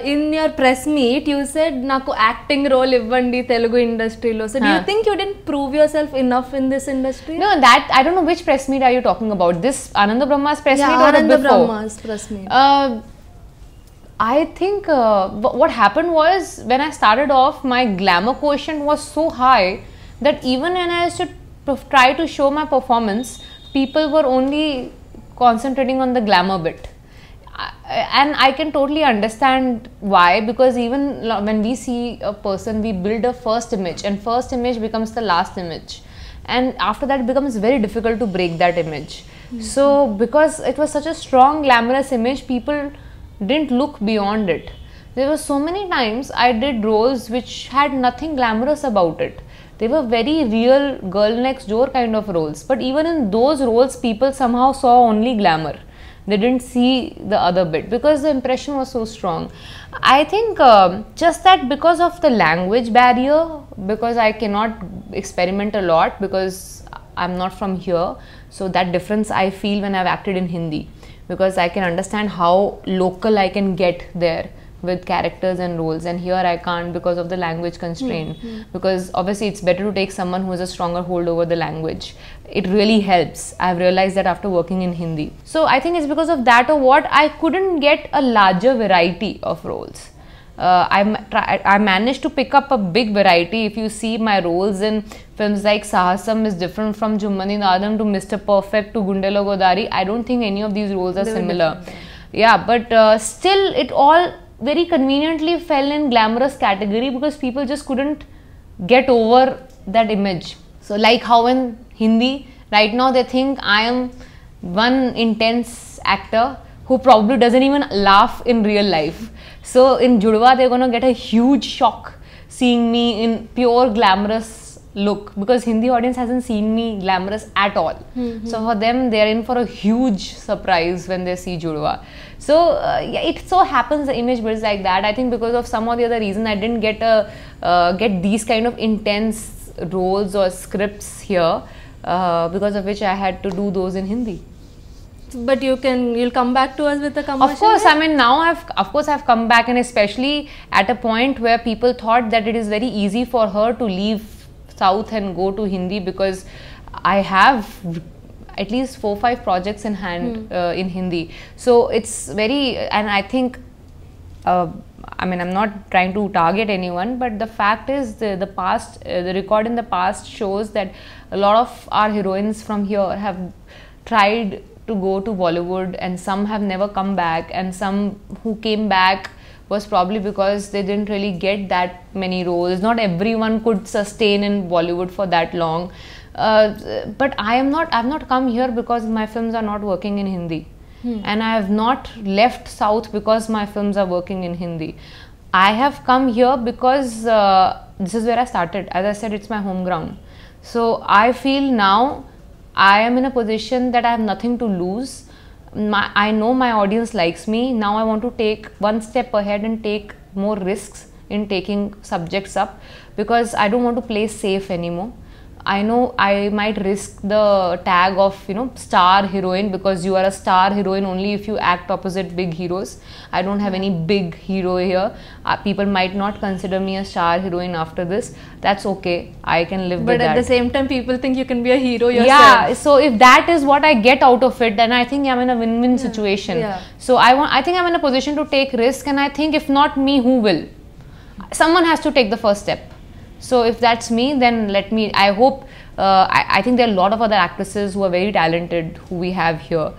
in your press meet you said naku acting role ivvandi Telugu industry lo. So do you think you didn't prove yourself enough in this industry? No, that I don't know which press meet are you talking about. This Ananda Brahma's press meet or Ananda before? Brahma's press meet. I think what happened was when I started off, my glamour quotient was so high that even when I used to try to show my performance, people were only concentrating on the glamour bit. And I can totally understand why, because even when we see a person, we build a first image, and first image becomes the last image, and after that it becomes very difficult to break that image. So because it was such a strong glamorous image, people didn't look beyond it. There were so many times I did roles which had nothing glamorous about it. They were very real girl next door kind of roles, but even in those roles people somehow saw only glamour. They didn't see the other bit because the impression was so strong. I think just that because of the language barrier, because I cannot experiment a lot because I'm not from here, so that difference I feel when I've acted in Hindi, because I can understand how local I can get there with characters and roles, and here I can't because of the language constraint. Because obviously it's better to take someone who has a stronger hold over the language. It really helps. I've realized that after working in Hindi. So I think it's because of that or what, I couldn't get a larger variety of roles. I managed to pick up a big variety. If you see my roles in films like Sahasam is different from Jummani Nadam to Mr. Perfect to Gundelo Godari. I don't think any of these roles are similar. Yeah, but still it all very conveniently fell in glamorous category because people just couldn't get over that image. So like how in Hindi right now they think I am one intense actor who probably doesn't even laugh in real life. So in Judwa they're going to get a huge shock seeing me in pure glamorous look, because Hindi audience hasn't seen me glamorous at all. So for them they're in for a huge surprise when they see Judwa. So yeah, it so happens the image builds like that. I think because of some or the other reason I didn't get these kind of intense roles or scripts here, because of which I had to do those in Hindi. But you'll come back to us with a commercial. Of course, I mean now I've come back, and especially at a point where people thought that it is very easy for her to leave South and go to Hindi, because I have at least 4-5 projects in hand in Hindi. So it's very, and I think I mean, I'm not trying to target anyone, but the fact is the past, the record in the past shows that a lot of our heroines from here have tried to go to Bollywood, and some have never come back, and some who came back was probably because they didn't really get that many roles. Not everyone could sustain in Bollywood for that long. But I've not come here because my films are not working in Hindi. And I have not left South because my films are working in Hindi. I have come here because this is where I started. As I said, it's my home ground. So I feel now I am in a position that I have nothing to lose. I know my audience likes me. Now I want to take one step ahead and take more risks in taking subjects up, because I don't want to play safe anymore. I know I might risk the tag of, you know, star heroine, because you are a star heroine only if you act opposite big heroes. I don't have any big hero here. People might not consider me a star heroine after this. That's okay. I can live with that. But at the same time, people think you can be a hero yourself. Yeah. So if that is what I get out of it, then I think I'm in a win-win situation. Yeah. So I think I'm in a position to take risk, and I think if not me, who will? Someone has to take the first step. So if that's me, then let me, I hope, I think there are a lot of other actresses who are very talented who we have here.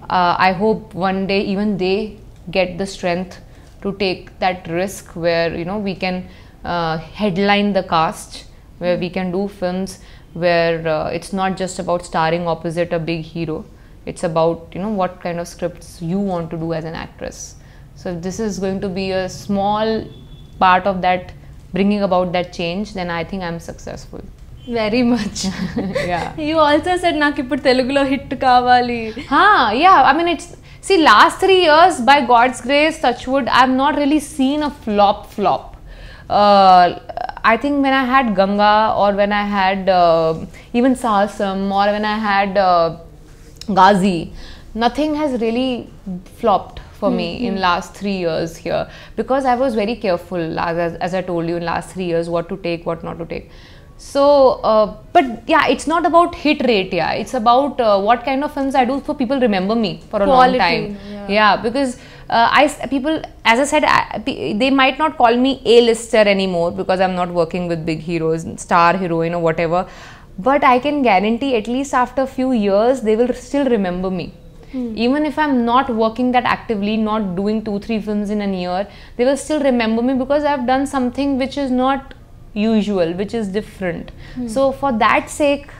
I hope one day even they get the strength to take that risk where, you know, we can headline the cast, where we can do films where it's not just about starring opposite a big hero. It's about, you know, what kind of scripts you want to do as an actress. So if this is going to be a small part of that, bringing about that change, then I think I'm successful. Very much. Yeah. You also said నాకు ఇప్పుడు తెలుగులో hit కావాలి. Yeah, I mean, it's, see, last 3 years by God's grace, touchwood, I've not really seen a flop. I think when I had Ganga, or when I had even Sahasam, or when I had Ghazi, nothing has really flopped for me in last 3 years here, because I was very careful, as I told you, in last 3 years, what to take, what not to take. So, but yeah, it's not about hit rate. Yeah, it's about what kind of films I do so people remember me for a long time. Yeah, because people, as I said, they might not call me A-lister anymore because I'm not working with big heroes, star heroine or whatever. But I can guarantee at least after a few years, they will still remember me. Even if I'm not working that actively, not doing 2-3 films in a year, they will still remember me because I've done something which is not usual, which is different. So for that sake,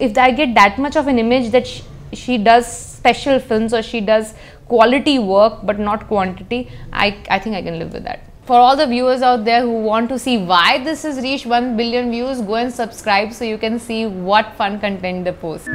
if I get that much of an image that she does special films or she does quality work but not quantity, I think I can live with that. For all the viewers out there who want to see why this has reached 1 billion views, go and subscribe so you can see what fun content they post.